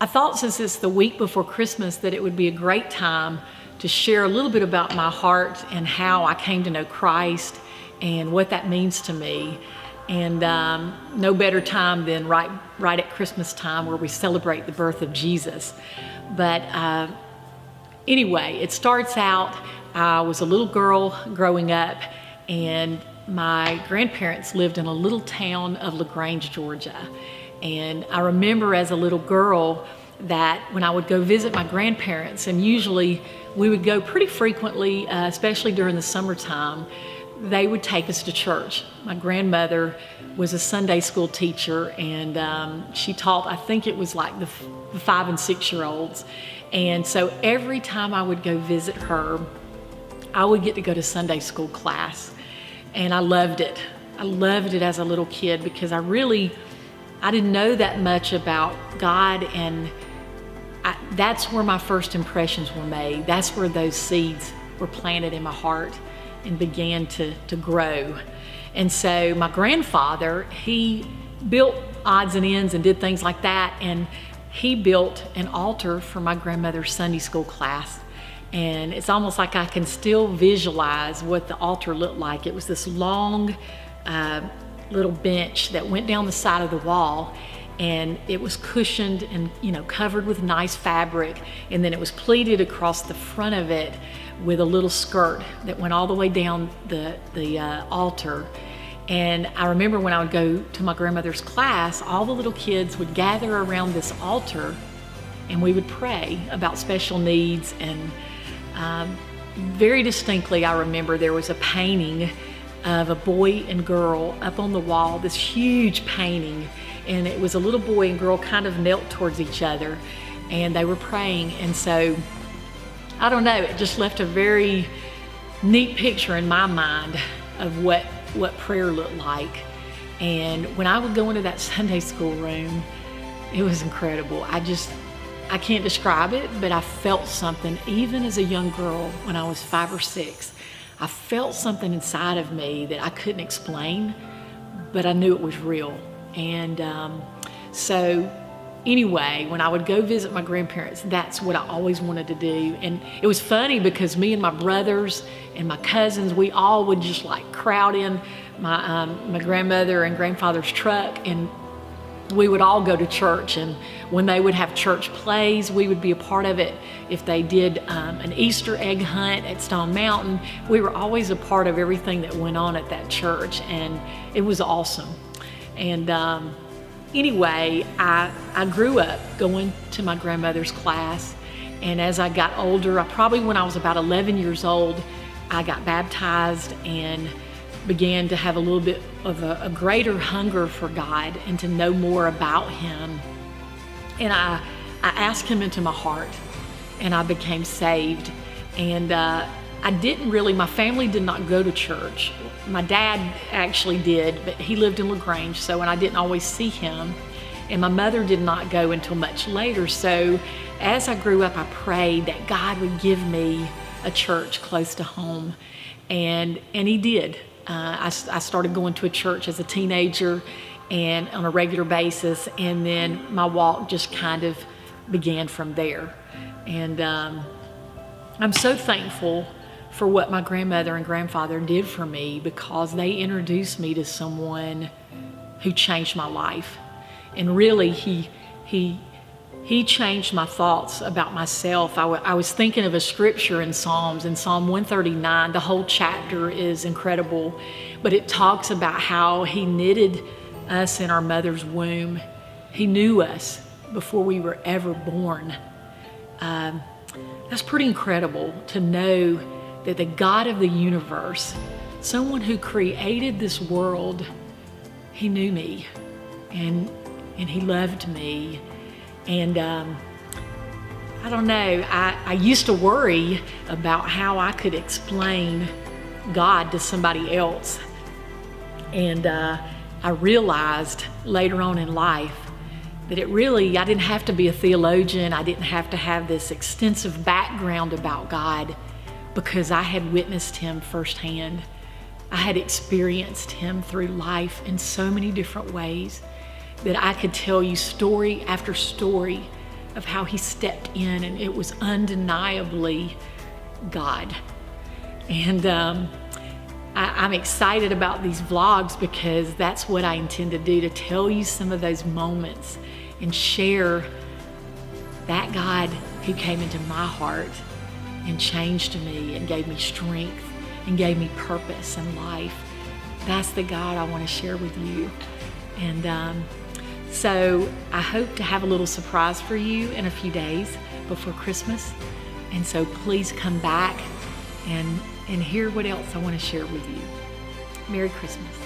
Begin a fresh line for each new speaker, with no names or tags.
I thought since it's the week before Christmas that it would be a great time to share a little bit about my heart and how I came to know Christ and what that means to me. And no better time than right at Christmas time, where we celebrate the birth of Jesus. But anyway, it starts out, I was a little girl growing up, and my grandparents lived in a little town of LaGrange, Georgia. And I remember as a little girl that when I would go visit my grandparents, and usually we would go pretty frequently, especially during the summertime, they would take us to church. My grandmother was a Sunday school teacher, and she taught, I think it was like the 5 and 6 year olds. And so every time I would go visit her, I would get to go to Sunday school class. And I loved it. I loved it as a little kid because I didn't know that much about God, and that's where my first impressions were made. That's where those seeds were planted in my heart and began to grow. And so my grandfather, he built odds and ends and did things like that, and he built an altar for my grandmother's Sunday school class. And it's almost like I can still visualize what the altar looked like. It was this long little bench that went down the side of the wall, and it was cushioned and covered with nice fabric, and then it was pleated across the front of it with a little skirt that went all the way down the altar. And I remember when I would go to my grandmother's class, all the little kids would gather around this altar, and we would pray about special needs. And very distinctly, I remember there was a painting of a boy and girl up on the wall, this huge painting, and it was a little boy and girl kind of knelt towards each other, and they were praying. And so, I don't know, it just left a very neat picture in my mind of what prayer looked like. And when I would go into that Sunday school room, it was incredible. I can't describe it, but I felt something, even as a young girl when I was 5 or 6. I felt something inside of me that I couldn't explain, but I knew it was real. And so anyway, when I would go visit my grandparents, that's what I always wanted to do. And it was funny because me and my brothers and my cousins, we all would just like crowd in my grandmother and grandfather's truck, and we would all go to church. And when they would have church plays, we would be a part of it. If they did an Easter egg hunt at Stone Mountain, we were always a part of everything that went on at that church, and it was awesome. And anyway, I grew up going to my grandmother's class, and as I got older, when I was about 11 years old, I got baptized and began to have a little bit of a greater hunger for God and to know more about Him. And I asked Him into my heart, and I became saved. And my family did not go to church. My dad actually did, but he lived in LaGrange, and I didn't always see him. And my mother did not go until much later. So as I grew up, I prayed that God would give me a church close to home. And He did. I started going to a church as a teenager and on a regular basis, and then my walk just kind of began from there. And I'm so thankful for what my grandmother and grandfather did for me, because they introduced me to someone who changed my life. And really, he changed my thoughts about myself. I was thinking of a scripture in Psalm 139. The whole chapter is incredible, but it talks about how He knitted us in our mother's womb. He knew us before we were ever born. That's pretty incredible to know that the God of the universe, someone who created this world, He knew me, and He loved me. And I don't know, I used to worry about how I could explain God to somebody else. And I realized later on in life that I didn't have to be a theologian. I didn't have to have this extensive background about God, because I had witnessed Him firsthand. I had experienced Him through life in so many different ways that I could tell you story after story of how he stepped in, and it was undeniably God. And I'm excited about these vlogs because that's what I intend to do, to tell you some of those moments and share that God who came into my heart and changed me and gave me strength and gave me purpose and life. That's the God I want to share with you. And so I hope to have a little surprise for you in a few days before Christmas. And so please come back and hear what else I want to share with you. Merry Christmas.